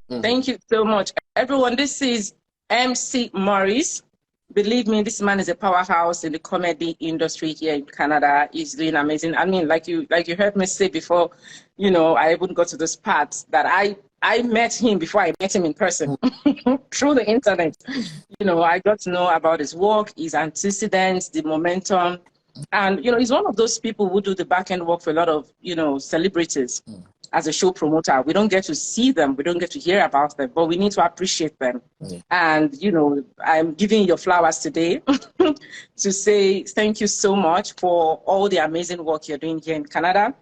Thank you so much. Everyone, this is MC Morris. Believe me, this man is a powerhouse in the comedy industry here in Canada. He's doing amazing. I mean, like you heard me say before, you know, I even got to this part that I met him before I met him in person through the internet. You know, I got to know about his work, his antecedents, the momentum. And, you know, he's one of those people who do the back end work for a lot of, you know, celebrities. As a show promoter, we don't get to see them, we don't get to hear about them, but we need to appreciate them. And, you know, I'm giving you your flowers today to say thank you so much for all the amazing work you're doing here in Canada.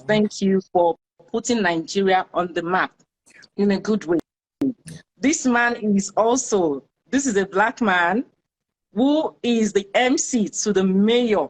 Thank you for putting Nigeria on the map in a good way. This man is also, this is a Black man who is the MC to the mayor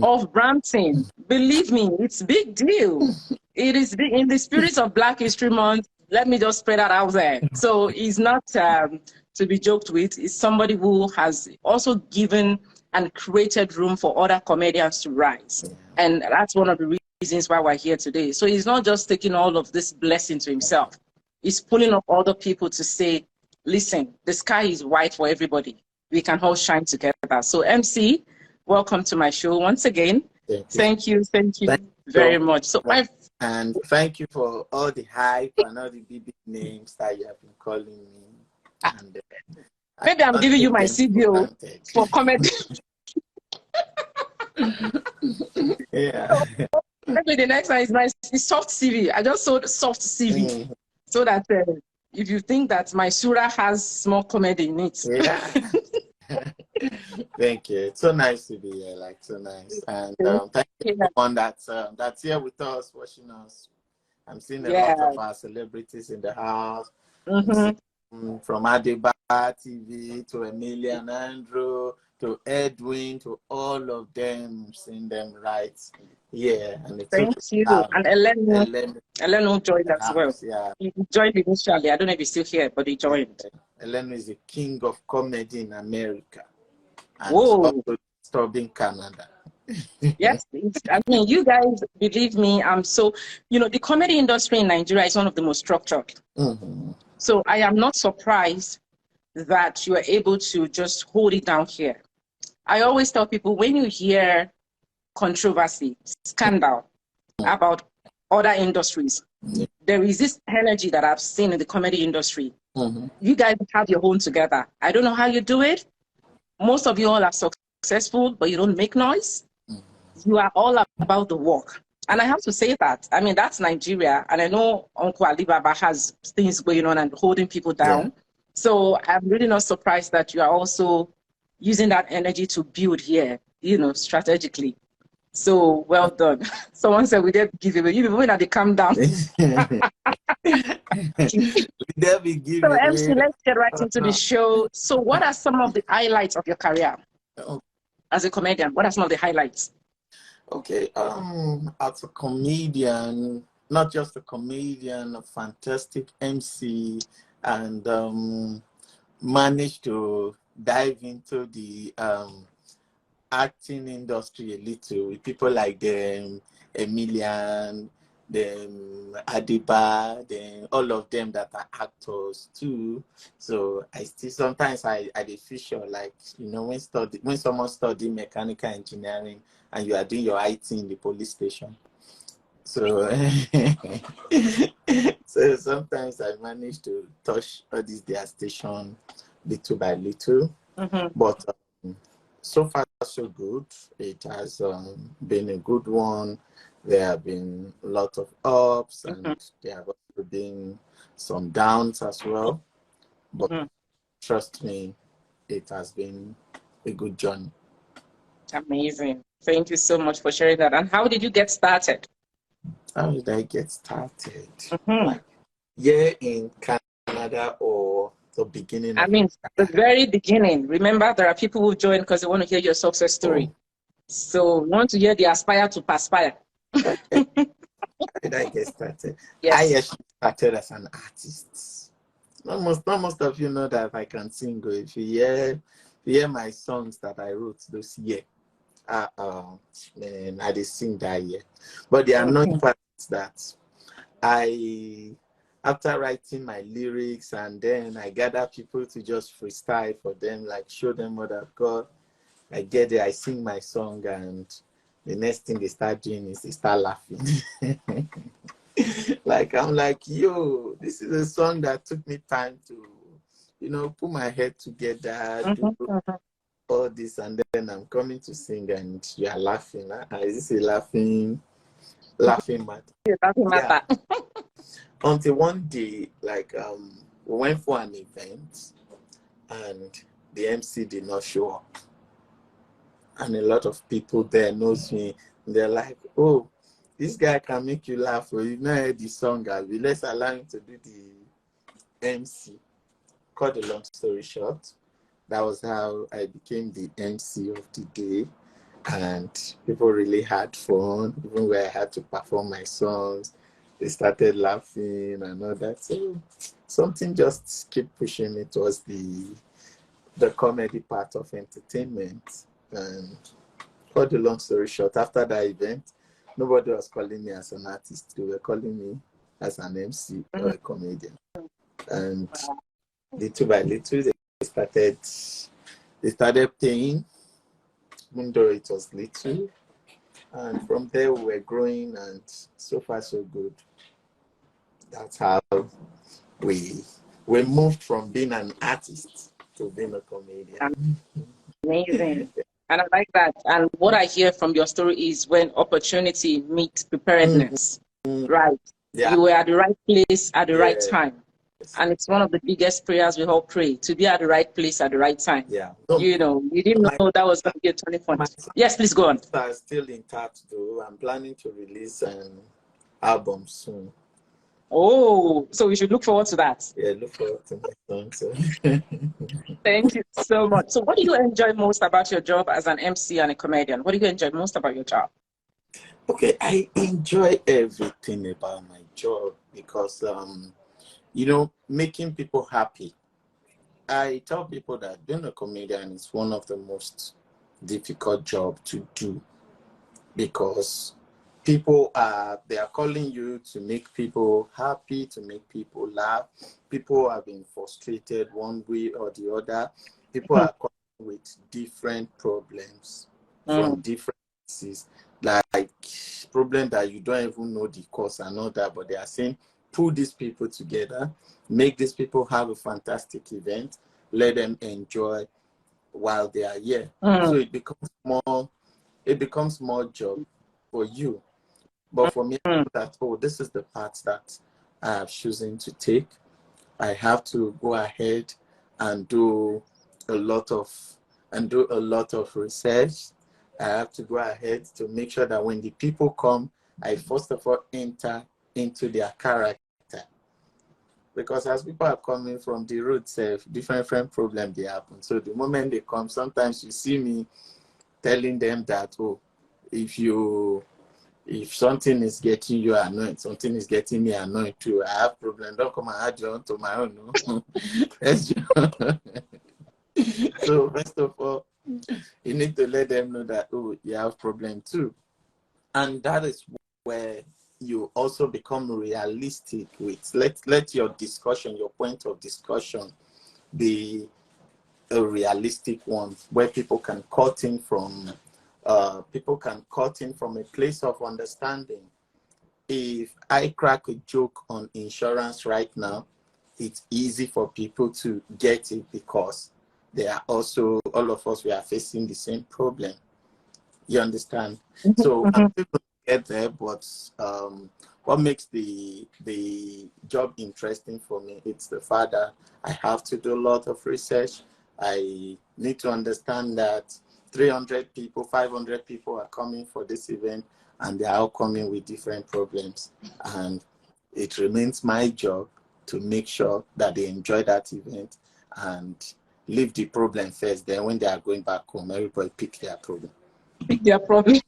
of Brampton. Believe me, it's a big deal. It is big. In the spirit of Black History Month, let me just spread that out there. So he's not to be joked with. He's somebody who has also given and created room for other comedians to rise. And that's one of the reasons why we're here today. So he's not just taking all of this blessing to himself. He's pulling up other people to say, listen, the sky is white for everybody. We can all shine together. So MC, welcome to my show once again. Thank you very much. So and thank you for all the hype and all the big names that you have been calling me. And, maybe I'm giving you my CVO for comedy. Yeah. Maybe the next one is my soft CV. I just sold soft CV so that if you think that my Surah has small comedy in it. Thank you. It's so nice to be here, like so nice. And thank you everyone that's here with us, watching us. I'm seeing a lot of our celebrities in the house. From Adiba TV to Emilia and Andrew to Edwin to all of them, seeing them right here. And thank you. And Eleno joined as well. He joined initially. I don't know if he's still here, but he joined. Eleno is the king of comedy in America. And also disturbing Canada. Yes, I mean, you guys, believe me, I'm so, you know, the comedy industry in Nigeria is one of the most structured. So I am not surprised that you are able to just hold it down here. I always tell people, when you hear controversy, scandal about other industries, there is this energy that I've seen in the comedy industry. You guys have your own together. I don't know how you do it. Most of you all are successful, but you don't make noise. You are all about the work. And I have to say that. I mean, that's Nigeria. And I know Uncle Alibaba has things going on and holding people down. So I'm really not surprised that you are also using that energy to build here, you know, strategically. So well done. Someone said we did give away. You people when they calm down. So MC, let's get right into the show. So what are some of the highlights of your career as a comedian? What are some of the highlights? Okay, as a comedian, not just a comedian, a fantastic MC, and managed to dive into the acting industry a little with people like them, Emilian, them Adiba, then all of them that are actors too. So I still sometimes I feel like, you know, when someone study mechanical engineering and you are doing your IT in the police station. So so sometimes I manage to touch all these their station little by little. But so far so good. It has been a good one. There have been a lot of ups and there have also been some downs as well. But trust me, it has been a good journey. Amazing. Thank you so much for sharing that. And how did you get started? How did I get started? Like, in Canada or the beginning? I mean, the very beginning. Remember, there are people who join because they want to hear your success story. So we want to hear the aspire to perspire. How did I get started? Yes. I actually started as an artist. Not most of you know that I can sing. If you hear my songs that I wrote those years, man, I did sing that year. But the annoying part is that I after writing my lyrics, and then I gather people to just freestyle for them, like show them what I've got. I get there, I sing my song, and the next thing they start doing is they start laughing. Like, I'm like, yo, this is a song that took me time to, put my head together, do all this, and then I'm coming to sing, and you are laughing. Is this a laughing matter? Yeah. Until one day, like, we went for an event, and the MC did not show up. And a lot of people there knows me. They're like, oh, this guy can make you laugh. Or you've not heard the song, let's allow him to do the MC. Cut the long story short, that was how I became the MC of the day. And people really had fun, even where I had to perform my songs. They started laughing and all that. So something just kept pushing me towards the comedy part of entertainment. And cut the long story short, after that event, nobody was calling me as an artist. They were calling me as an MC or a comedian. And little by little, they started paying, even though it was little. And from there, we were growing, and so far, so good. That's how we moved from being an artist to being a comedian. Amazing. And I like that. And what I hear from your story is when opportunity meets preparedness, right? Yeah. You were at the right place at the right time. And it's one of the biggest prayers we all pray, to be at the right place at the right time. Yeah. You didn't know that was going to be a turning point. Yes, please go on. I'm still intact, though. I'm planning to release an album soon. Oh, so we should look forward to that. Yeah, look forward to my song. So. Thank you so much. So what do you enjoy most about your job as an MC and a comedian? What do you enjoy most about your job? Okay, I enjoy everything about my job because, making people happy. I tell people that being a comedian is one of the most difficult jobs to do because people are calling you to make people happy, to make people laugh. People have been frustrated one way or the other. People are coming with different problems from different places, like problems that you don't even know the cause and all that, but they are saying, pull these people together, make these people have a fantastic event, let them enjoy while they are here. So it becomes more job for you. But for me, that this is the path that I have chosen to take. I have to go ahead and do a lot of research. I have to go ahead to make sure that when the people come, I first of all enter into their character. Because as people are coming from the road, different problems they happen. So the moment they come, sometimes you see me telling them that, if something is getting you annoyed, something is getting me annoyed too. I have problems. Don't come and add you on to my own. No? So first of all, you need to let them know that, you have problem too. And that is where you also become realistic with. Let your discussion, your point of discussion be a realistic one where people can cut in from a place of understanding. If I crack a joke on insurance right now, it's easy for people to get it because they are also, all of us, we are facing the same problem. You understand? So I'm still going to get there, but what makes the job interesting for me, it's the fact that I have to do a lot of research. I need to understand that 300 people, 500 people are coming for this event, and they are all coming with different problems. And it remains my job to make sure that they enjoy that event and leave the problem first. Then when they are going back home, everybody pick their problem. Pick their problem.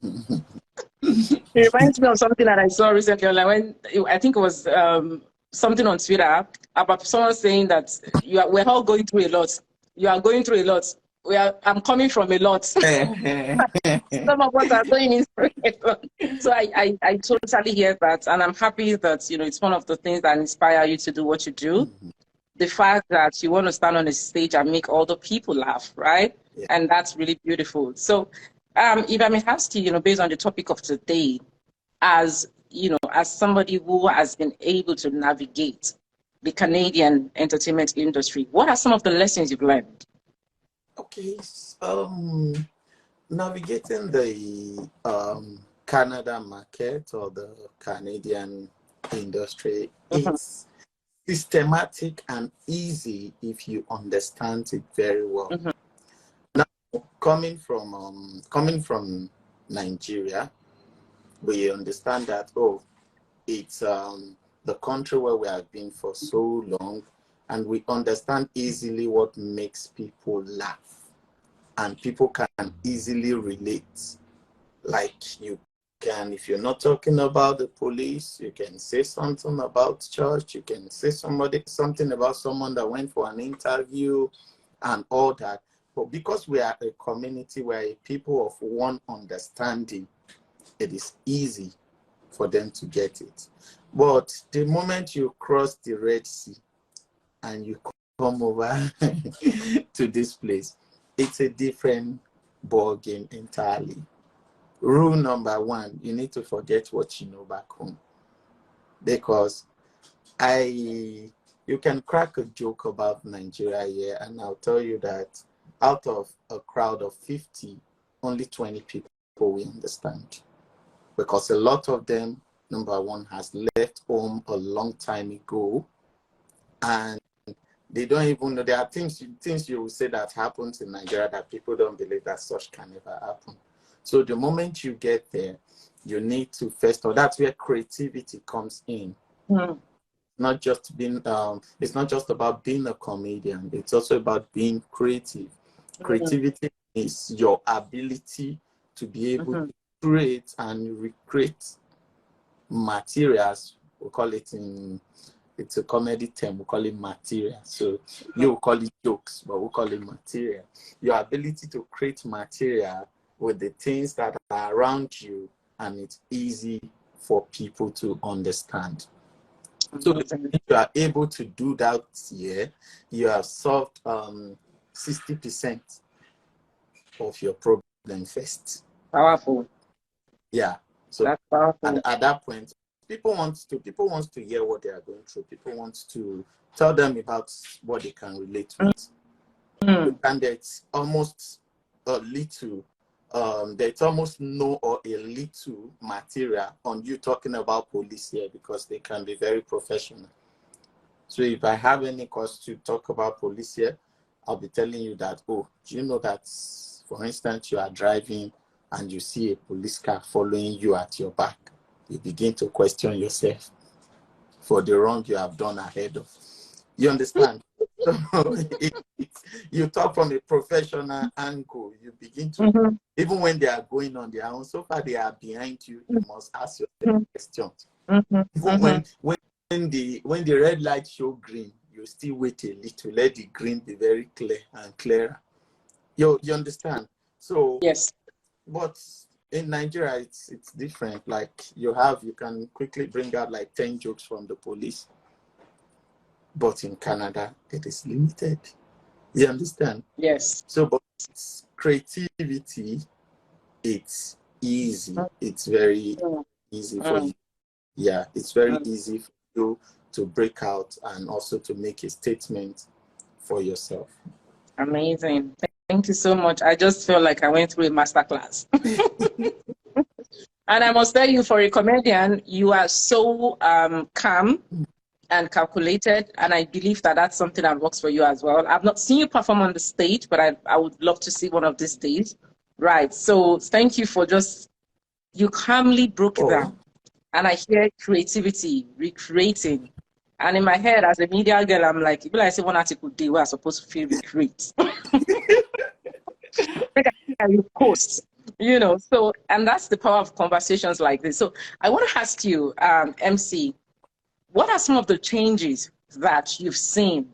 It reminds me of something that I saw recently, like when I think it was something on Twitter about someone saying that we're all going through a lot. You are going through a lot. I'm coming from a lot. Some of us are doing it. So I totally hear that. And I'm happy that, it's one of the things that inspire you to do what you do. The fact that you want to stand on a stage and make all the people laugh, right? Yeah. And that's really beautiful. So if I may ask you, based on the topic of today, as somebody who has been able to navigate the Canadian entertainment industry, what are some of the lessons you've learned? Okay, navigating the Canada market or the Canadian industry, it's systematic and easy if you understand it very well. Now, coming from Nigeria, we understand that it's the country where we have been for so long, and we understand easily what makes people laugh, and people can easily relate. Like, you can, if you're not talking about the police, you can say something about church, you can say something about someone that went for an interview and all that. But because we are a community, we are a people of one understanding, it is easy for them to get it. But the moment you cross the Red Sea and you come over to this place, it's a different ball game entirely. Rule number one, you need to forget what you know back home. Because you can crack a joke about Nigeria here, and I'll tell you that out of a crowd of 50, only 20 people we understand. Because a lot of them, number one, has left home a long time ago, and they don't even know. There are things you will say that happens in Nigeria that people don't believe that such can never happen. So the moment you get there, you need to first, or that's where creativity comes in. Not just being, it's not just about being a comedian. It's also about being creative. Creativity is your ability to be able to create and recreate materials. We call it it's a comedy term, we call it material. So you call it jokes, but we call it material. Your ability to create material with the things that are around you, and it's easy for people to understand. So if you are able to do that here, you have solved 60% of your problem first. Powerful. Yeah. So that's powerful. At that point, people want to hear what they are going through. People want to tell them about what they can relate with. And it's almost a little, there's almost no or a little material on you talking about police here, because they can be very professional. So if I have any cause to talk about police here, I'll be telling you that, do you know that, for instance, you are driving and you see a police car following you at your back, you begin to question yourself for the wrong you have done ahead of. You understand? So you talk from a professional angle. You begin to, even when they are going on their own, so far they are behind you, you must ask yourself questions. Even when the red light show green, you still wait a little, let the green be very clear and clearer. You understand? So yes. But in Nigeria, it's different. Like, you can quickly bring out like 10 jokes from the police. But in Canada, it is limited. You understand? Yes. So, but creativity, it's easy. It's very easy for you. Yeah, it's very easy for you to break out and also to make a statement for yourself. Amazing. Thank you so much. I just feel like I went through a masterclass. And I must tell you, for a comedian, you are so calm and calculated, and I believe that that's something that works for you as well. I've not seen you perform on the stage, but I would love to see one of these days. Right. So thank you for you calmly broke it down. And I hear creativity, recreating. And in my head, as a media girl, I'm like, if I say one article day where I'm supposed to feel recreate. You post, so, and that's the power of conversations like this. So I want to ask you, MC, what are some of the changes that you've seen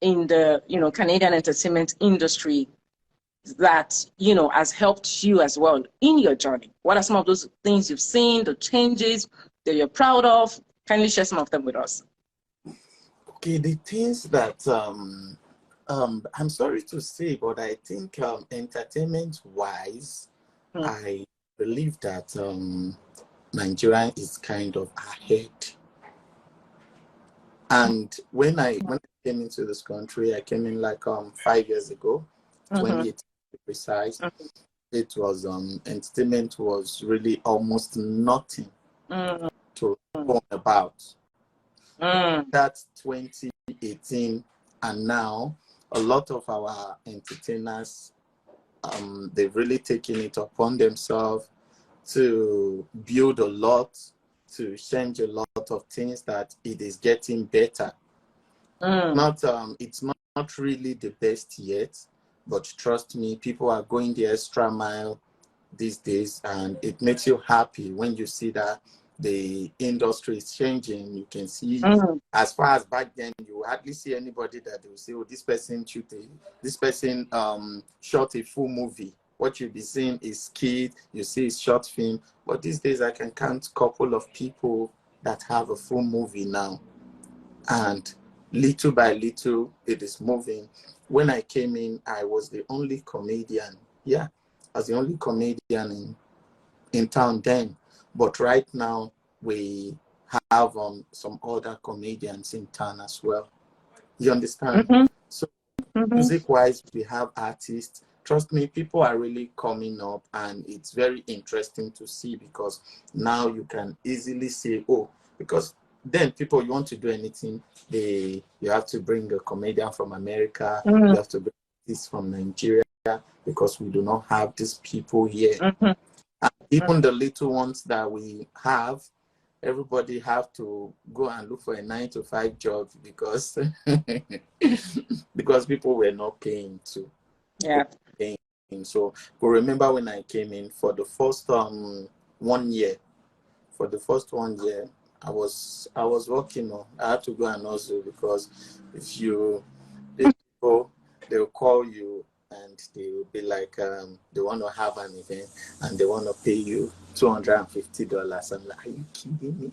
in the Canadian entertainment industry that, you know, has helped you as well in your journey? What are some of those things you've seen, the changes that you're proud of? Kindly share some of them with us. Okay, the things that I'm sorry to say, but I think entertainment wise, I believe that Nigeria is kind of ahead. And when I came into this country, I came in like 5 years ago, 2018 to be precise. It was entertainment was really almost nothing to talk about. That's 2018, and now a lot of our entertainers, they've really taken it upon themselves to build a lot, to change a lot of things, that it is getting better. It's not really the best yet, but trust me, people are going the extra mile these days, and it makes you happy when you see that the industry is changing. You can see, as far as back then, you hardly see anybody that will say, oh, this person shot a full movie. What you'll be seeing is skit, you see is short film. But these days I can count a couple of people that have a full movie now. And little by little, it is moving. When I came in, I was the only comedian. Yeah, I was the only comedian in town then. But right now, we have some other comedians in town as well. You understand? So music-wise, we have artists. Trust me, people are really coming up, and it's very interesting to see, because now you can easily say, oh, because then people, you want to do anything, you have to bring a comedian from America, you have to bring this from Nigeria, because we do not have these people here. And even the little ones that we have, everybody have to go and look for a 9-to-5 job, because because people were not paying to. So, but remember when I came in for the first 1 year, I was working on. I had to go and hustle, because if people, they'll call you and they will be like, they want to have an event and they want to pay you $250. I'm like, are you kidding me?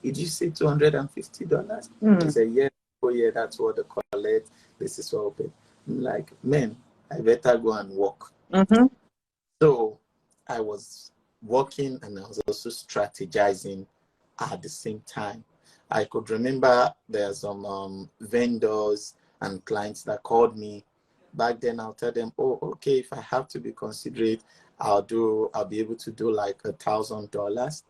Did you say $250? He said, yeah, oh yeah, that's what they collect. This is what we pay. I'm like, man, I better go and work. So I was working, and I was also strategizing at the same time. I could remember there's some vendors and clients that called me. Back then, I'll tell them, oh, okay, if I have to be considerate, I'll be able to do like $1,000.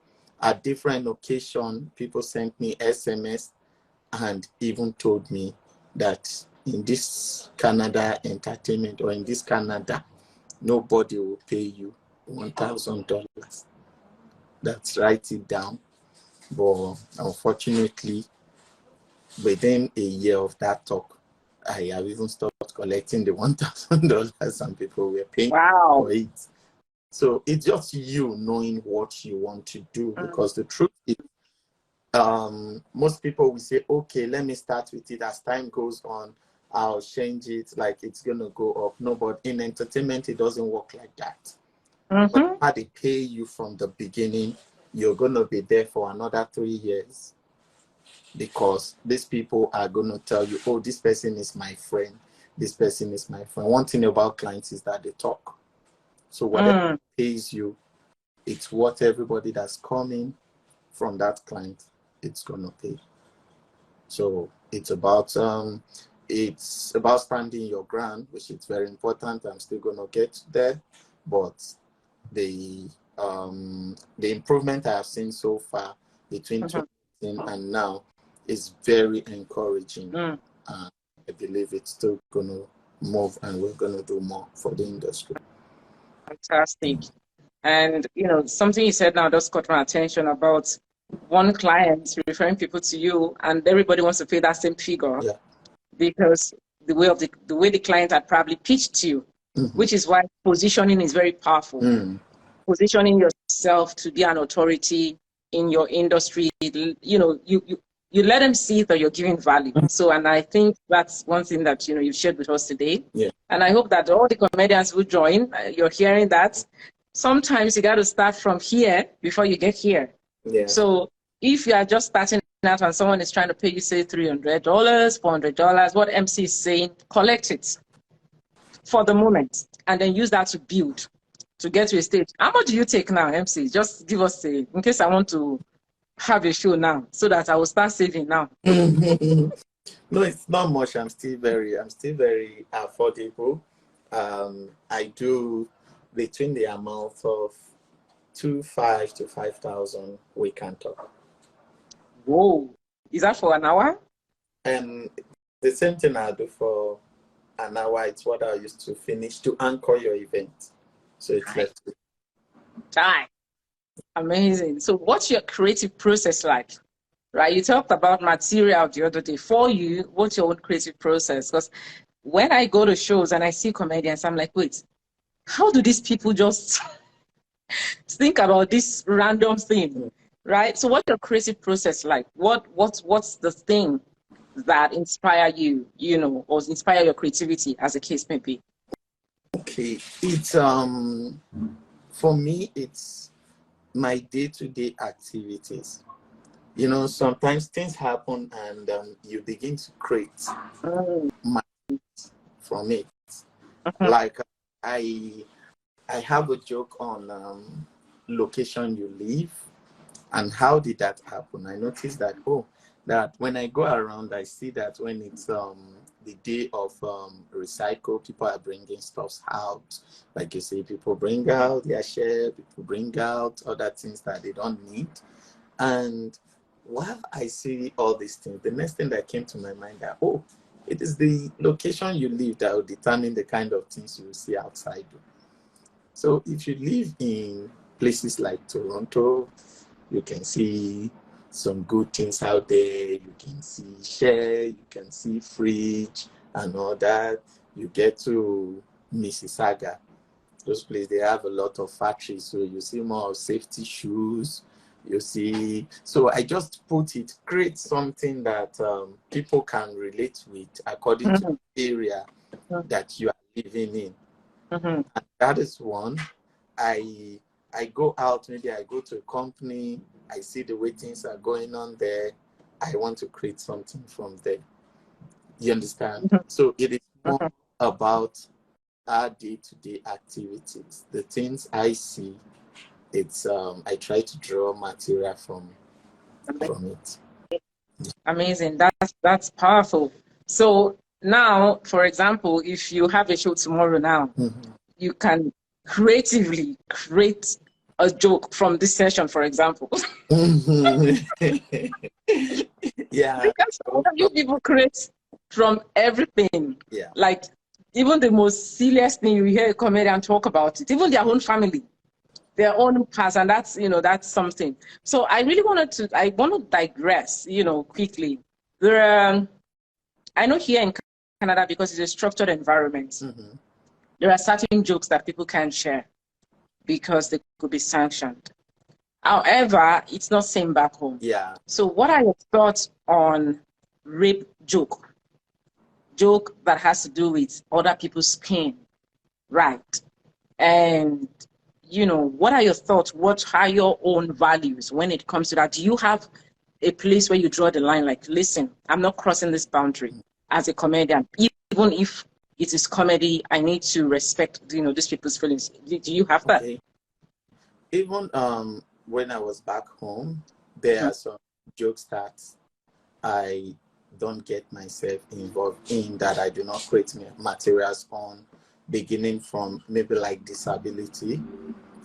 At different occasions, people sent me SMS and even told me that in this Canada entertainment, or in this Canada, nobody will pay you $1,000. That's write it down. But unfortunately, within a year of that talk, I have even stopped collecting the $1,000, and people were paying for it. So it's just you knowing what you want to do, because the truth is, most people will say, okay, let me start with it. As time goes on, I'll change it, like it's going to go up. No, but in entertainment, it doesn't work like that. But how they pay you from the beginning, you're going to be there for another 3 years, because these people are going to tell you, oh, this person is my friend. This person is my friend. One thing about clients is that they talk. So whatever pays you, it's what everybody that's coming from that client, it's going to pay. So it's about standing your ground, which is very important. I'm still going to get there, but the improvement I have seen so far between 2018 and now is very encouraging. And I believe it's still going to move, and we're going to do more for the industry. Fantastic. And, you know, something you said now just caught my attention about one client referring people to you, and everybody wants to pay that same figure, because the way the client had probably pitched you, which is why positioning is very powerful. Positioning yourself to be an authority in your industry. You know, you let them see that you're giving value. So, and I think that's one thing that, you've shared with us today. Yeah. And I hope that all the comedians who join, you're hearing that. Sometimes you got to start from here before you get here. Yeah. So if you are just starting out and someone is trying to pay you, say, $300, $400, what MC is saying, collect it for the moment and then use that to build, to get to a stage. How much do you take now, MC? Just give us in case I want to have a show now so that I will start saving now. No, it's not much. I'm still very affordable. I do between the amount of 2,500 to 5,000 we can talk. Whoa, is that for an hour? And the same thing I do for an hour. It's what I used to finish to anchor your event. So it's left. Time. Amazing. So what's your creative process like? Right, you talked about material the other day. For you, what's your own creative process? Because when I go to shows and I see comedians, I'm like, wait, how do these people just think about this random thing, right? So what's your creative process like? What's the thing that inspire you, or inspire your creativity, as the case may be? Okay, it's for me, it's my day-to-day activities. Sometimes things happen and you begin to create from it. Like I have a joke on location you live and how did that happen. I noticed that that when I go around, I see that when it's the day of recycle, people are bringing stuff out. Like you say, people bring out their share, people bring out other things that they don't need. And while I see all these things, the next thing that came to my mind that, it is the location you live that will determine the kind of things you will see outside. So if you live in places like Toronto, you can see some good things out there. You can see share, you can see fridge and all that. You get to Mississauga. Those places, they have a lot of factories. So you see more of safety shoes. You see, so I just create something that people can relate with according to the area that you are living in. And that is one. I go out, maybe I go to a company, I see the way things are going on there. I want to create something from there. You understand? So it is more about our day-to-day activities. The things I see, it's I try to draw material from it. Amazing. That's powerful. So now, for example, if you have a show tomorrow now, you can creatively create a joke from this session, for example. Yeah. Because you people create from everything. Yeah. Like even the most silliest thing, you hear a comedian talk about it, even their own family, their own past, and that's something. So I really want to digress, quickly. I know here in Canada, because it's a structured environment, there are certain jokes that people can't share because they could be sanctioned. However, it's not same back home. Yeah. So what are your thoughts on rape joke that has to do with other people's skin, right? And what are your thoughts? What are your own values when it comes to that? Do you have a place where you draw the line, like, listen, I'm not crossing this boundary as a comedian, even if it is comedy, I need to respect these people's feelings. Do you have that? Okay. Even when I was back home, there are some jokes that I don't get myself involved in, that I do not create materials on, beginning from maybe like disability,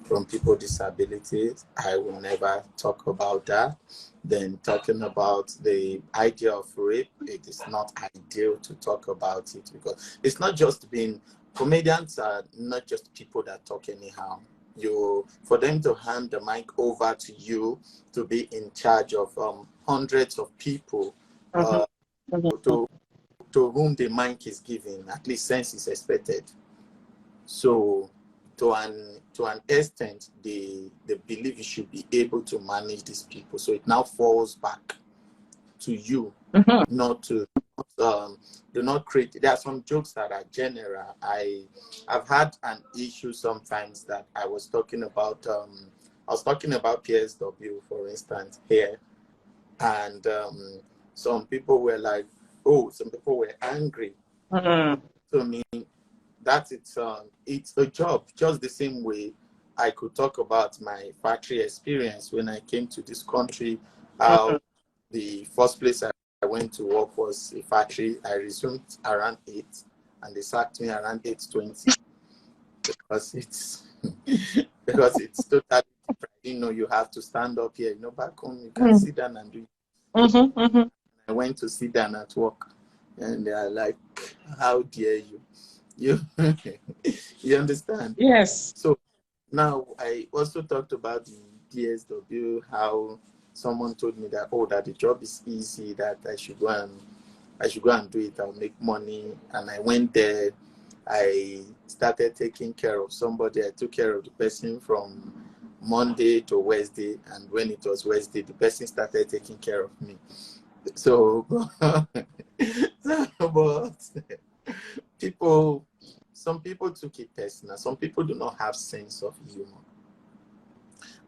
from people with disabilities. I will never talk about that. Then talking about the idea of rape, it is not ideal to talk about it, because it's not just comedians are not just people that talk anyhow. For them to hand the mic over to you to be in charge of hundreds of people, to whom the mic is given, at least sense is expected. So to an extent, they believe you should be able to manage these people. So it now falls back to you, Mm-hmm. not to do not create. There are some jokes that are general. I've had an issue sometimes that I was talking about PSW, for instance, here, and some people were like, oh, some people were angry. Mm-hmm. To me, that it's a job, just the same way I could talk about my factory experience when I came to this country, how the first place I went to work was a factory. I resumed around 8 and they sacked me around 8:20 because it's because it's totally different. You know, you have to stand up here. You know, back home you can sit down and do it. Mm-hmm. Mm-hmm. I went to sit down at work and they are like, how dare you? You you understand? Yes. So now I also talked about the DSW, how someone told me that, oh, that the job is easy, that I should go and do it, I'll make money. And I went there, I started taking care of somebody. I took care of the person from Monday to Wednesday, and when it was Wednesday, the person started taking care of me. So, but some people took it personal. Some people do not have sense of humor.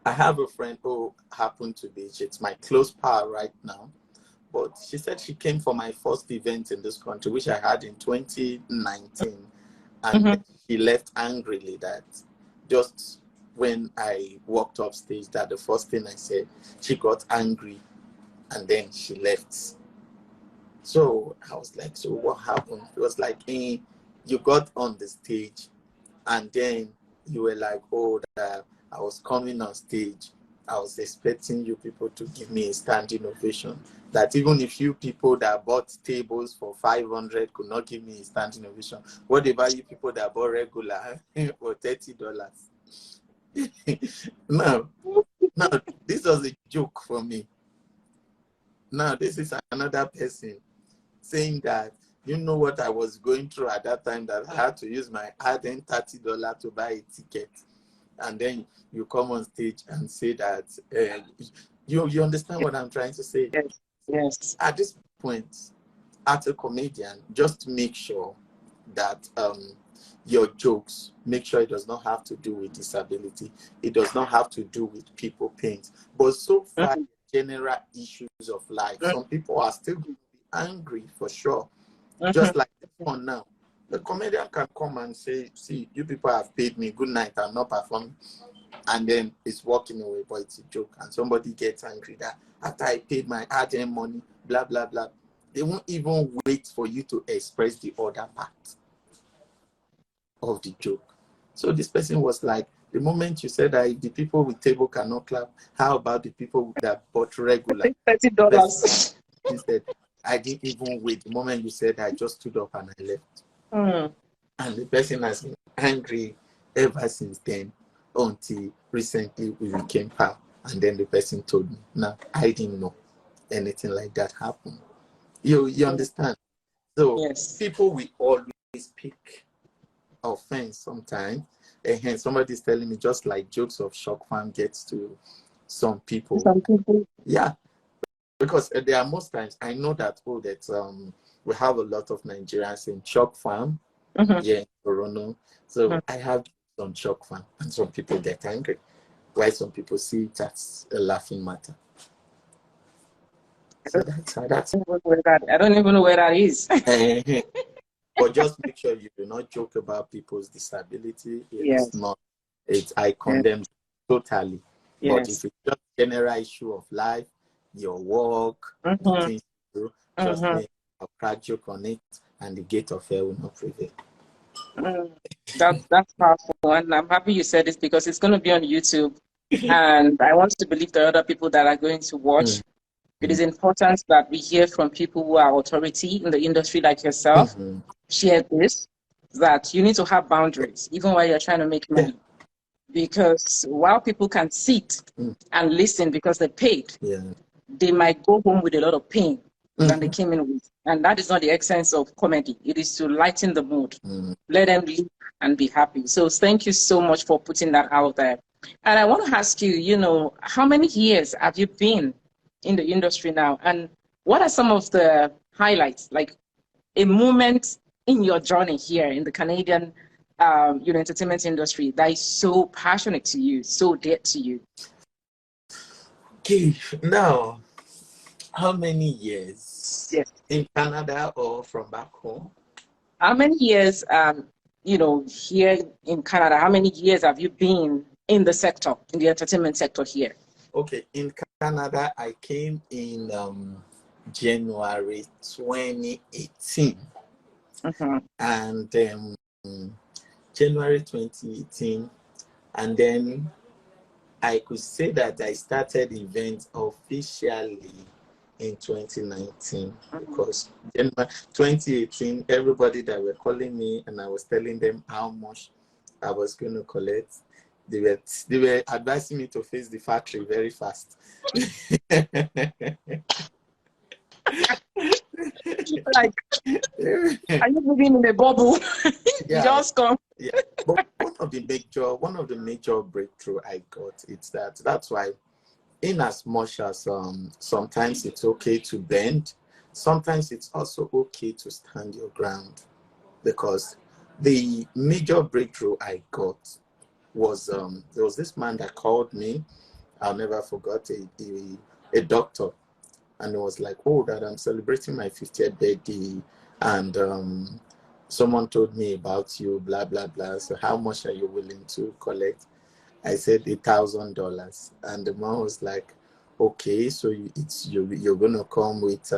I have a friend who happened to be, she's my close pal right now, but she said she came for my first event in this country, which I had in 2019, and Mm-hmm. she left angrily that just when I walked off stage, that the first thing I said, she got angry and then she left. So I was like, so what happened? It was like, you got on the stage and then you were like, oh, that I was coming on stage. I was expecting you people to give me a standing ovation. That even if you people that bought tables for 500 could not give me a standing ovation, what about you people that bought regular for $30? Now, this was a joke for me. Now, this is another person saying that, you know what I was going through at that time, that I had to use my hard-earned $30 to buy a ticket. And then you come on stage and say that, you understand what I'm trying to say? Yes. Yes. At this point, as a comedian, just make sure that your jokes, make sure it does not have to do with disability. It does not have to do with people pains. But so far, general issues of life, some people are still going to be angry for sure. Just like this one now. The comedian can come and say, see, you people have paid me, good night, I'm not performing. And then it's walking away, but it's a joke. And somebody gets angry that after I paid my hard-earned money, blah, blah, blah. They won't even wait for you to express the other part of the joke. So this person was like, the moment you said that the people with table cannot clap, how about the people that bought regular? $30. Instead, I didn't even wait. The moment you said, I just stood up and I left. And the person has been angry ever since then, until recently we became pal. And then the person told me, now I didn't know anything like that happened. You understand? So Yes. people will always pick offense sometimes. And somebody's telling me, just like jokes of shock fan gets to some people. Yeah. Because there are most times I know that we have a lot of Nigerians in Shock Farm here in Toronto. So I have some Shock Farm, and some people get angry. Why some people see it as a laughing matter. So that's I don't even know where that is. But just make sure you do not joke about people's disability. Yes. I condemn totally. Yes. But if it's just general issue of life, your work, the things you do, just make a crack joke on it, and the gate of hell will not prevail. That's powerful, and I'm happy you said this because it's going to be on YouTube, and I want to believe the other people that are going to watch. It is important that we hear from people who are authority in the industry, like yourself. Share this, that you need to have boundaries, even while you're trying to make money. Because while people can sit and listen because they're paid, they might go home with a lot of pain than they came in with. And that is not the essence of comedy. It is to lighten the mood. Let them live and be happy. So thank you so much for putting that out there. And I want to ask you, how many years have you been in the industry now? And what are some of the highlights, like a moment in your journey here in the Canadian entertainment industry that is so passionate to you, so dear to you? Okay, now, how many years Yes. in Canada or from back home? How many years, here in Canada, how many years have you been in the sector, in the entertainment sector here? Okay, in Canada, I came in January 2018. Mm-hmm. And January 2018, and then I could say that I started events officially in 2019, because January 2018, everybody that were calling me and I was telling them how much I was going to collect, they were advising me to face the factory very fast. Like, are you living in a bubble? You Yeah, just come. yeah. But one of the major breakthrough I got, it's that's why, in as much as sometimes it's okay to bend, sometimes it's also okay to stand your ground. Because the major breakthrough I got was there was this man that called me. I'll never forget, a doctor, and it was like, oh, that I'm celebrating my 50th birthday, and someone told me about you, blah blah blah. So how much are you willing to collect? I said $1,000, and the man was like, okay, so you're gonna come with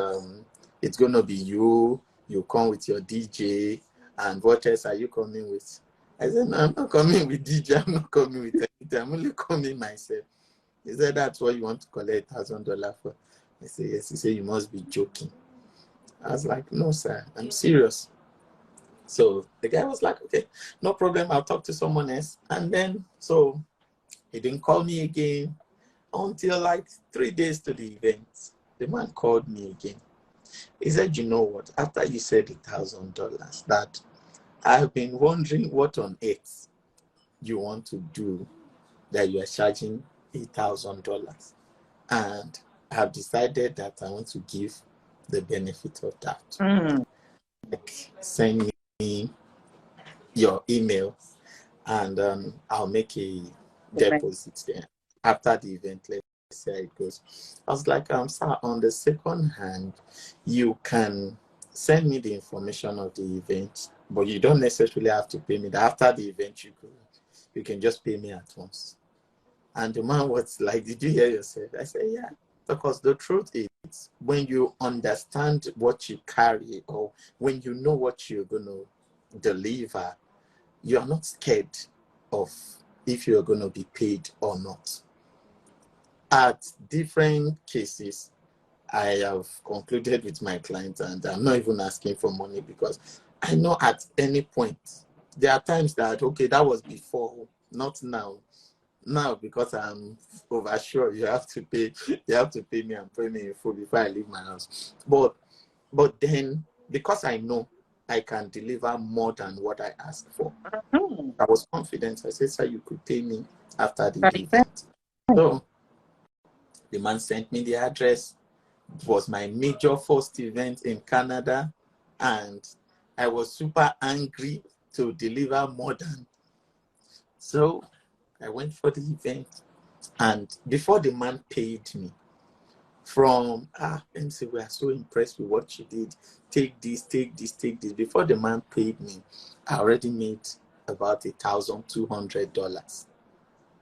it's gonna be you. You come with your DJ, and what else are you coming with? I said, no, I'm not coming with DJ. I'm not coming with anything. I'm only coming myself. He said, that's what you want to collect $1,000 for? I said, yes. He said, you must be joking. I was like, no, sir, I'm serious. So the guy was like, okay, no problem. I'll talk to someone else. And then, so he didn't call me again until like 3 days to the event. The man called me again. He said, you know what? After you said $1,000, that I've been wondering what on earth you want to do that you are charging $1,000. And I've decided that I want to give the benefit of that. Mm. Like, send me your email, and I'll make a deposit there after the event. Let's see how it goes. I was like, sir, on the second hand, you can send me the information of the event, but you don't necessarily have to pay me. After the event, you can just pay me at once. And the man was like, did you hear yourself? I said, yeah. Because the truth is, when you understand what you carry, or when you know what you're going to deliver, you are not scared of if you're going to be paid or not. At different cases, I have concluded with my clients, and I'm not even asking for money, because I know at any point, there are times that, okay, that was before, not now. Now, because I'm oversure, you have to pay me and pay me in full before I leave my house. But then, because I know I can deliver more than what I asked for, I was confident. I said, sir, you could pay me after the event. So the man sent me the address. It was my major first event in Canada, and I was super angry to deliver more than. So I went for the event, and before the man paid me, from MC, we are so impressed with what you did. Take this, take this, take this. Before the man paid me, I already made about $1,200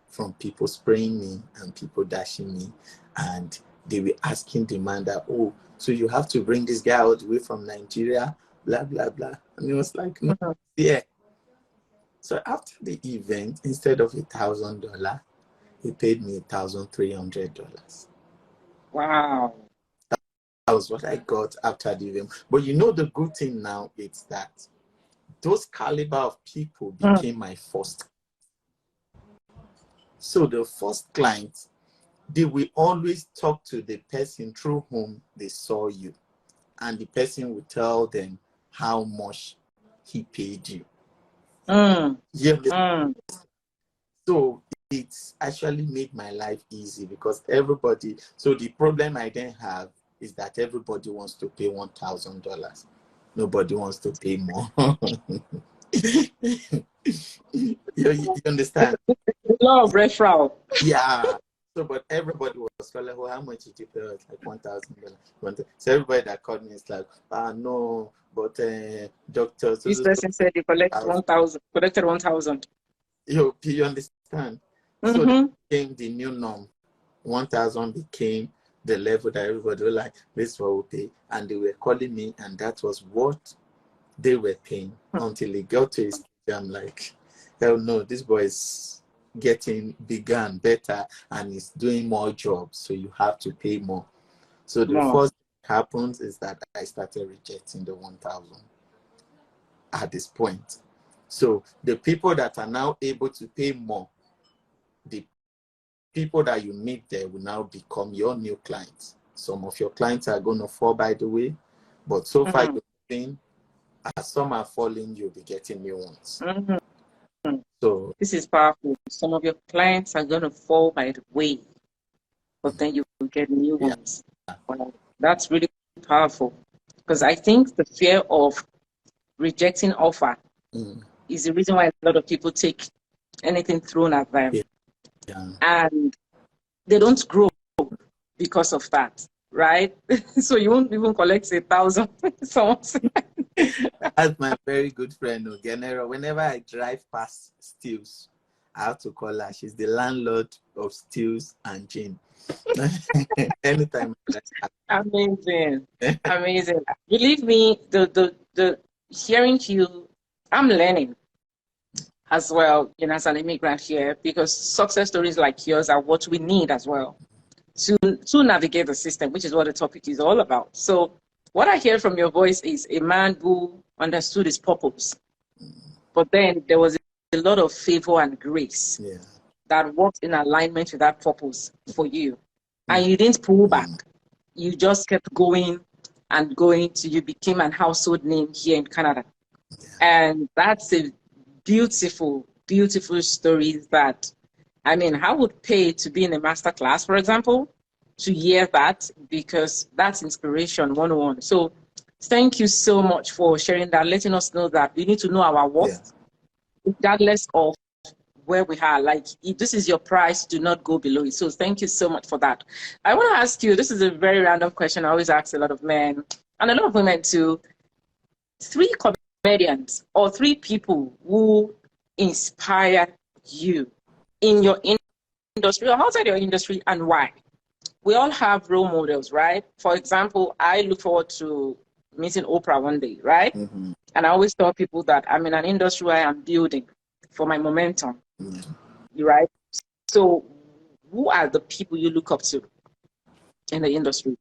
from people spraying me and people dashing me. And they were asking the man that, oh, so you have to bring this guy all the way from Nigeria, blah, blah, blah. And he was like, no, yeah. So after the event, instead of $1,000, he paid me $1,300. Wow. That was what I got after the event. But you know, the good thing now is that those caliber of people became my first. So the first client, they will always talk to the person through whom they saw you, and the person will tell them how much he paid you. Yeah. So it's actually made my life easy, because everybody, so the problem I then have is that everybody wants to pay $1,000. Nobody wants to pay more. you understand? The law of referral. Yeah. So, but everybody was like, well, how much did you pay? It's like $1,000. So everybody that called me is like, no, but doctor, This person said they collected 1,000. You understand? So that became the new norm. 1,000 became the level that everybody was like, this is what we pay. And they were calling me, and that was what they were paying until it got to a stage. I'm like, hell no, this boy is getting bigger and better, and he's doing more jobs, so you have to pay more. So the first thing happens is that I started rejecting the 1,000 at this point. So the people that are now able to pay more, the people that you meet there will now become your new clients. Some of your clients are going to fall, by the way, but so far you're saying, as some are falling, you'll be getting new ones. So this is powerful. Some of your clients are going to fall by the way, but then you will get new ones. Wow. That's really powerful, because I think the fear of rejecting offer is the reason why a lot of people take anything thrown at them. And they don't grow because of that, right? So you won't even collect 1,000. That's my very good friend, Ogenero. Whenever I drive past Steels, I have to call her. She's the landlord of Steels and Gin. Anytime. Amazing. Amazing. Believe me, the hearing you, I'm learning as well, as an immigrant here, because success stories like yours are what we need as well to navigate the system, which is what the topic is all about. So what I hear from your voice is a man who understood his purpose, but then there was a lot of favor and grace that worked in alignment with that purpose for you. And you didn't pull back. You just kept going and going till you became an household name here in Canada. And that's a beautiful, beautiful story that, I would pay to be in a master class, for example, to hear that, because that's inspiration 101. So thank you so much for sharing that, letting us know that we need to know our worth, regardless of where we are. Like, if this is your price, do not go below it. So thank you so much for that. I want to ask you, this is a very random question I always ask a lot of men and a lot of women too. 3 comedians or 3 people who inspire you in your industry or outside your industry, and why? We all have role models, right? For example, I look forward to meeting Oprah one day, right? And I always tell people that I'm in an industry where I'm building for my momentum, right? So who are the people you look up to in the industry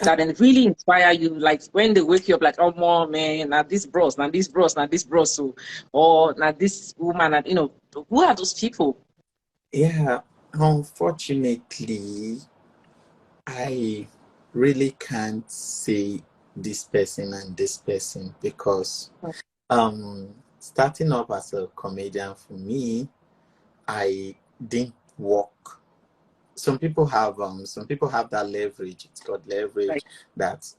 that then really inspire you? Like when they wake you up, like, oh man, now this bros, so, or now this woman, and who are those people? Yeah, unfortunately, I really can't say this person and this person, because starting up as a comedian, for me, I didn't work. Some people have that leverage. It's called leverage, that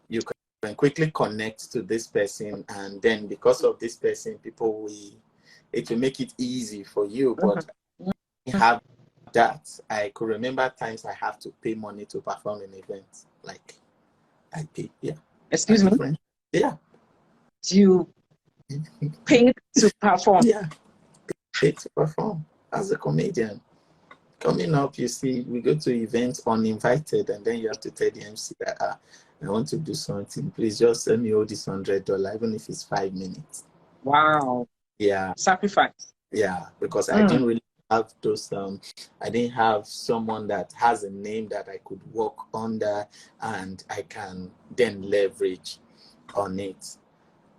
you can quickly connect to this person, and then because of this person, it will make it easy for you. But have that, I could remember times I have to pay money to perform an event. Like I pay, Excuse me? Friend. Yeah. You paid to perform? Yeah, paid to perform as a comedian. Coming up, you see, we go to events uninvited, and then you have to tell the MC that I want to do something. Please just send me all this $100, even if it's 5 minutes. Wow. Yeah. Sacrifice. Yeah, because I didn't really have those. I didn't have someone that has a name that I could work under, and I can then leverage on it.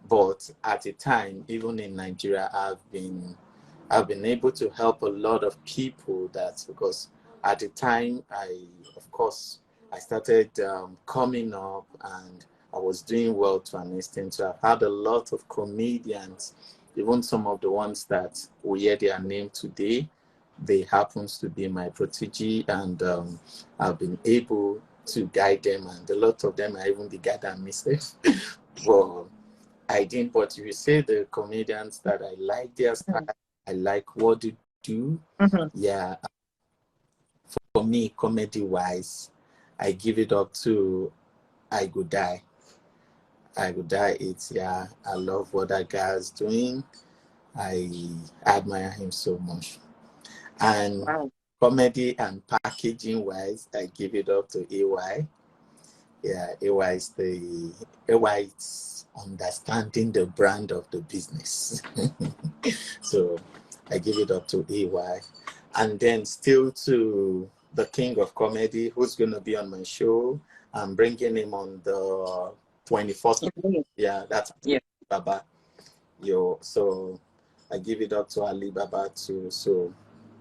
But at the time, even in Nigeria, I've been able to help a lot of people. That's because at the time, I started coming up, and I was doing well to an extent. So I've had a lot of comedians, even some of the ones that we hear their name today, they happens to be my protege, and I've been able to guide them, and a lot of them are even the guide and myself. Well, I didn't, but you say the comedians that I like their style, I like what they do. Yeah, for me, comedy wise, I give it up to I Go Die. I Go Die. It's, yeah, I love what that guy is doing. I admire him so much. And Wow. comedy and packaging wise, I give it up to AY. Yeah, AY is understanding the brand of the business. So I give it up to AY. And then still to the king of comedy, who's going to be on my show. I'm bringing him on the 21st. Yeah, that's Baba. So I give it up to Alibaba too. So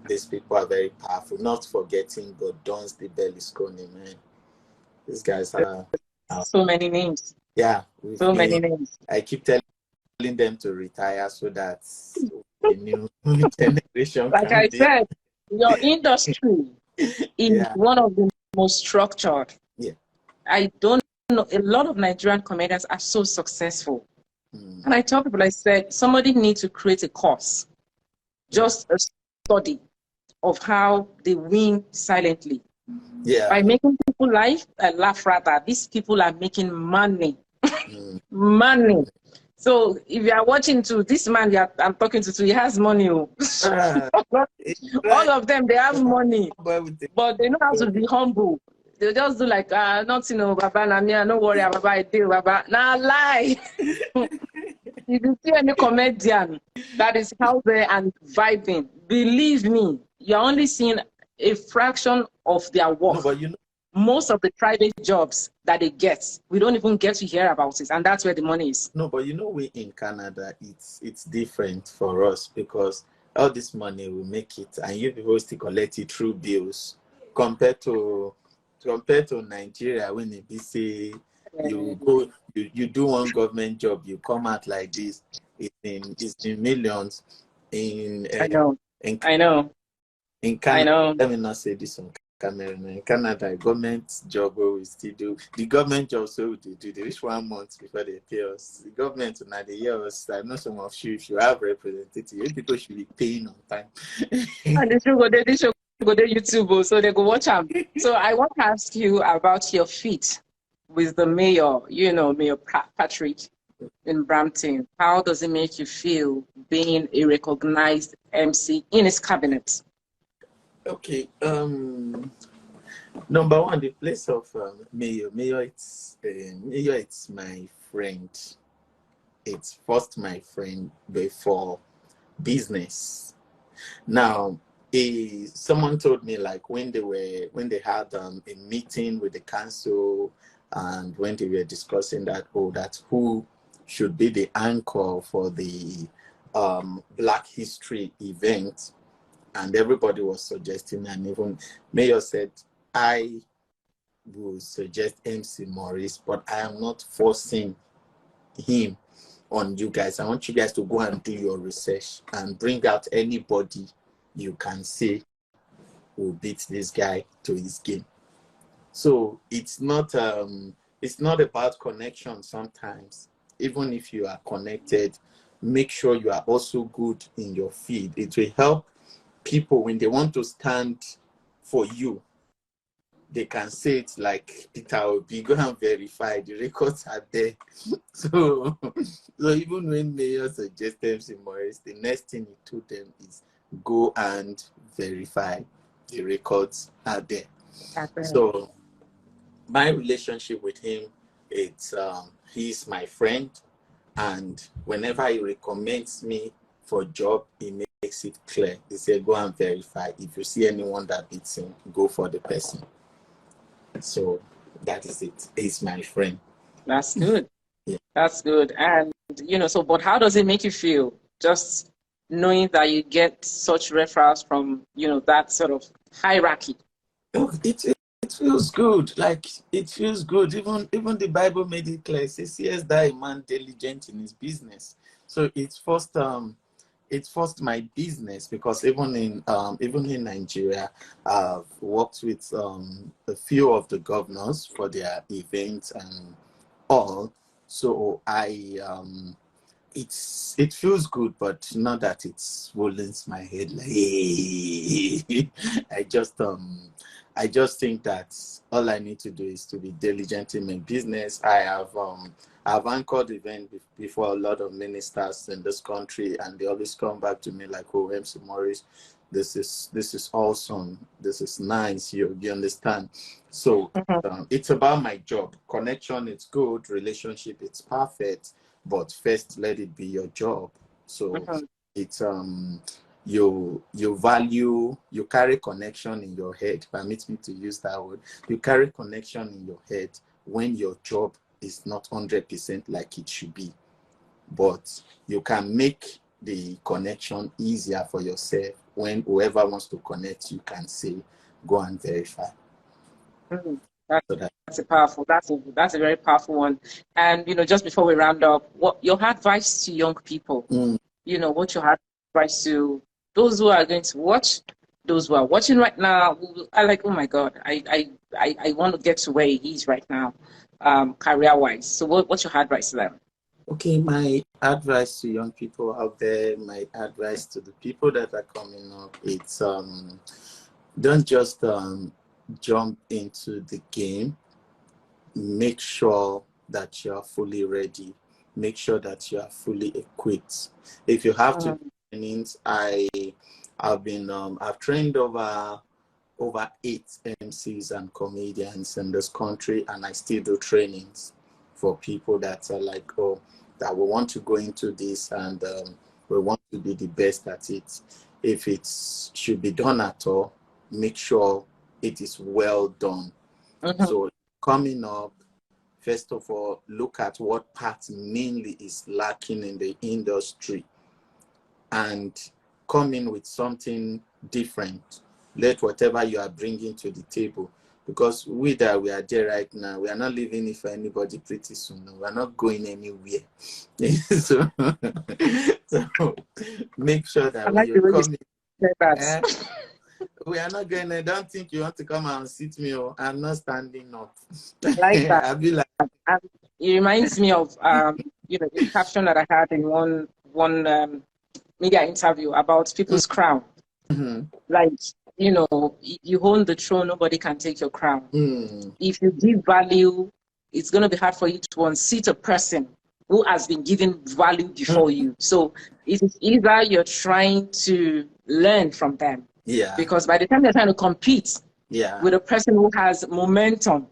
these people are very powerful. Not forgetting Gordon's the Berlusconi, man. These guys are so many names. Yeah, so many names. I keep telling them to retire so that the new generation like I said, your industry is one of the most structured. Yeah. I don't know, a lot of Nigerian comedians are so successful. And I tell people, I said, somebody needs to create a course, just a study of how they win silently. Yeah. By making people laugh rather. These people are making money. Money. So if you are watching to this man I'm talking to, he has money. All of them, they have money, but they know how to be humble. They just do like, nothing, Baba, no worry, Baba, I do, Baba. Nah, lie. If you see any comedian that is out there and vibing, believe me, you're only seeing a fraction of their work. No, but most of the private jobs that they get, we don't even get to hear about it, and that's where the money is. No, but we in Canada, it's different for us because all this money will make it, and you people still collect it through bills compared to Nigeria. When it be say you go, you do one government job, you come out like this, it's in millions. I know. In Canada, let me not say this on camera. In Canada, government job we still do. The government job, so they do. They reach 1 month before they pay us. The government now they hear us. I know some of you, if you have representative, you people should be paying on time. And they should go to YouTube, so they go watch them. So I want to ask you about your feat with the mayor. Mayor Patrick in Brampton. How does it make you feel being a recognized MC in his cabinet? Okay. Number one, the place of mayor. Mayor, it's my friend. It's first my friend before business. Now, someone told me like when they had a meeting with the council and when they were discussing that who should be the anchor for the Black History event. And everybody was suggesting, and even Mayor said, I would suggest MC Maurice, but I am not forcing him on you guys. I want you guys to go and do your research and bring out anybody you can say will beat this guy to his game. So it's not about connection sometimes. Even if you are connected, make sure you are also good in your field. It will help people when they want to stand for you. They can say it like Peter Obi, go and verify, the records are there. So even when Mayor suggested MC Maurice, the next thing he told them is go and verify, the records are there. So my relationship with him, he's my friend, and whenever he recommends me for a job, he makes it clear. He said, go and verify. If you see anyone that beats him, go for the person. So that is it. He's my friend. That's good. Yeah. That's good. And, but how does it make you feel? Just knowing that you get such referrals from, that sort of hierarchy. It feels good. Like, it feels good. Even the Bible made it clear. It says, yes, that a man diligent in his business. So it's first it forced my business, because even in Nigeria, I've worked with a few of the governors for their events and all. So it feels good, but not that it swolens my head like I just think that all I need to do is to be diligent in my business. I've anchored event before a lot of ministers in this country, and they always come back to me like, "Oh, MC Morris, this is awesome. This is nice. You understand?" So it's about my job. Connection, it's good. Relationship, it's perfect. But first, let it be your job. So it's you carry connection in your head. Permit me to use that word. You carry connection in your head when your job is not 100% like it should be. But you can make the connection easier for yourself when whoever wants to connect you can say, go and verify. That's a powerful. That's a very powerful one. And just before we round up, what your advice to young people? What your advice to those who are going to watch, those who are watching right now, who are like, oh my God, I want to get to where he is right now, career-wise. So what's your advice to them? Okay, my advice to young people out there, my advice to the people that are coming up, it's don't just jump into the game. Make sure that you are fully ready. Make sure that you are fully equipped. If you have to do trainings, I've trained over 8 MCs and comedians in this country, and I still do trainings for people that are like, oh, that we want to go into this, and we want to be the best at it. If it should be done at all, make sure it is well done. So coming up, first of all, look at what part mainly is lacking in the industry and come in with something different. Let whatever you are bringing to the table, because we are there right now. We are not leaving it for anybody pretty soon. No, we are not going anywhere. so make sure that when you come in, we are not going. I don't think you want to come and sit me. Oh, I'm not standing up. Like that. I'll be like. It reminds me of the caption that I had in one media interview about people's crown. Like, you own the throne, nobody can take your crown. If you give value, it's going to be hard for you to unseat a person who has been given value before you. So it is either you're trying to learn from them, because by the time you're trying to compete with a person who has momentum,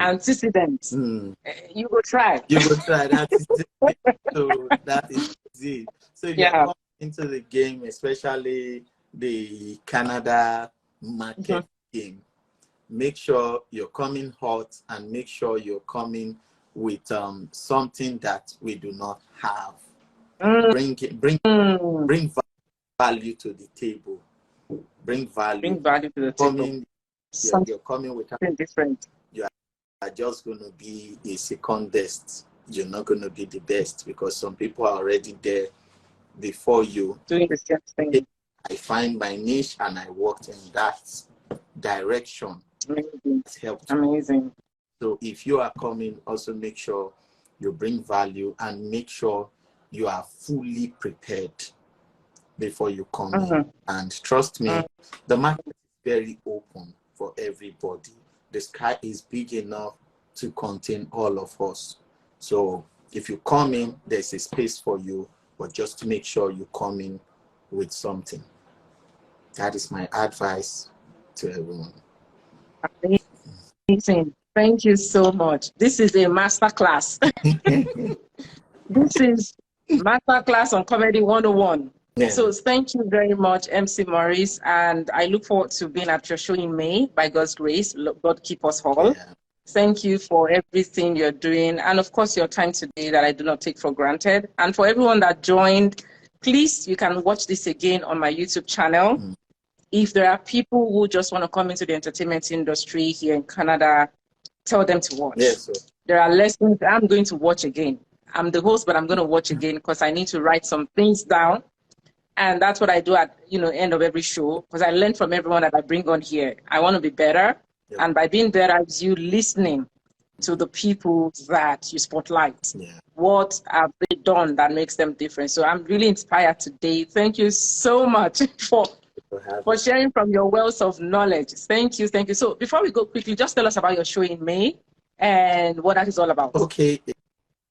antecedents, you go try. That is it. So that is it. So if you're coming into the game, especially the Canada market game, make sure you're coming hot, and make sure you're coming with something that we do not have. Bring value to the table. Bring value to the table. You're coming with something different. You are just going to be a second best. You're not going to be the best, because some people are already there before you. Doing the same thing. I find my niche and I worked in that direction. It's helped. Amazing. So if you are coming, also make sure you bring value, and make sure you are fully prepared before you come in. And trust me, the market is very open for everybody. The sky is big enough to contain all of us. So if you come in, there's a space for you, but just make sure you come in with something. That is my advice to everyone. Amazing. Thank you so much. This is a masterclass. This is masterclass on Comedy 101. So thank you very much, MC Morris, and I look forward to being at your show in May, by God's grace. God keep us all. Thank you for everything you're doing, and of course your time today that I do not take for granted. And for everyone that joined, please, you can watch this again on my YouTube channel. If there are people who just want to come into the entertainment industry here in Canada, tell them to watch. There are lessons I'm going to watch again. I'm the host, but I'm going to watch again, because I need to write some things down And that's what I do at, end of every show, because I learn from everyone that I bring on here. I want to be better. Yeah. And by being better, it's you listening to the people that you spotlight. Yeah. What have they done that makes them different? So I'm really inspired today. Thank you so much for sharing from your wealth of knowledge. Thank you. Thank you. So before we go quickly, just tell us about your show in May and what that is all about. Okay.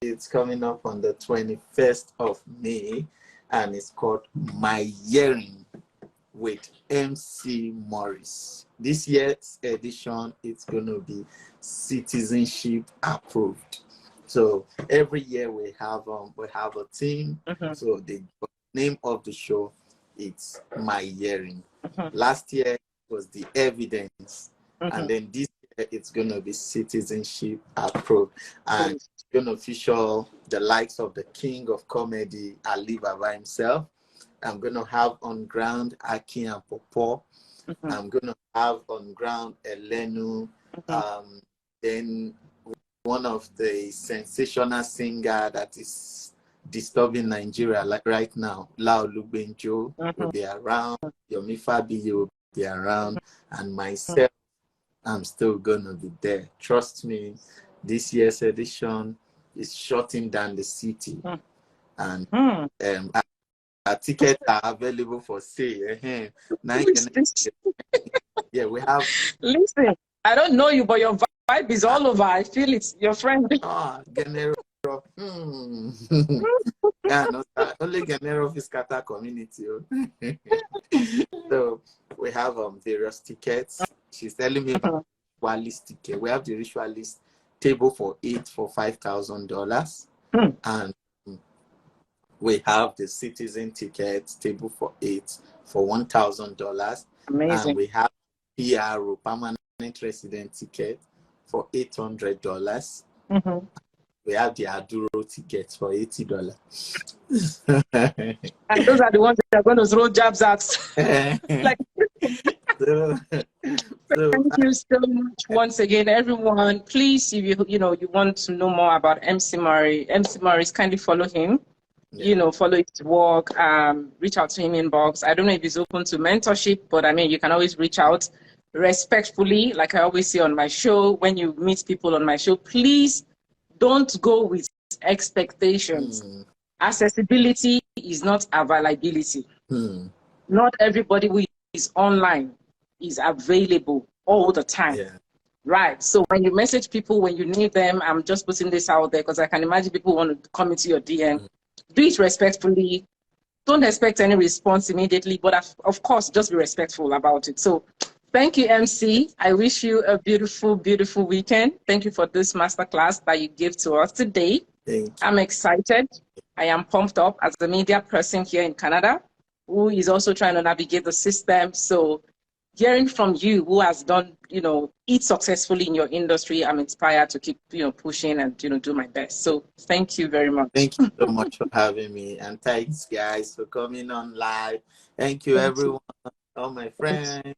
It's coming up on the 21st of May, and it's called My Hearing with MC Morris. This year's edition, it's going to be citizenship approved. So every year we have a theme. So the name of the show, it's My Hearing. Last year was the evidence, and then this year it's going to be citizenship approved, and it's going to feature the likes of the king of comedy, Ali Baba himself. I'm going to have on ground Aki and Popo. I'm going to have on ground Elenu. Then one of the sensational singer that is disturbing Nigeria like right now, Lao Lugbenjo will be around, Yomi Fabi will be around, and myself, I'm still going to be there. Trust me, this year's edition is shutting down the city. And our tickets are available for sale. Yeah, we have. Listen, I don't know you, but your vibe is all over. I feel it's your friend. Genero. Yeah, no, only Genero is Kata community. So we have various tickets. She's telling me about ritualist ticket. We have the ritualist table for 8 for $5,000, and we have the citizen ticket table for 8 for $1,000. Amazing. And we have PRO permanent resident ticket for $800. We have the Aduro ticket for $80. And those are the ones that are going to throw jabs at. Like, thank you so much once again, everyone. Please, if you want to know more about MC Morris, kindly follow him. Follow his work, reach out to him inbox. I don't know if he's open to mentorship, but I mean, you can always reach out respectfully. Like I always say on my show, when you meet people on my show, please don't go with expectations. Accessibility is not availability. Not everybody who is online is available all the time. Right. So when you message people, when you need them, I'm just putting this out there because I can imagine people want to come into your DM. Do it respectfully. Don't expect any response immediately, but of course, just be respectful about it. So thank you, MC. I wish you a beautiful, beautiful weekend. Thank you for this masterclass that you gave to us today. I'm excited. I am pumped up as a media person here in Canada who is also trying to navigate the system. So hearing from you who has done, it successfully in your industry, I'm inspired to keep, pushing and, do my best. So thank you very much. Thank you so much for having me. And thanks, guys, for coming on live. Thank you, everyone. All my friends.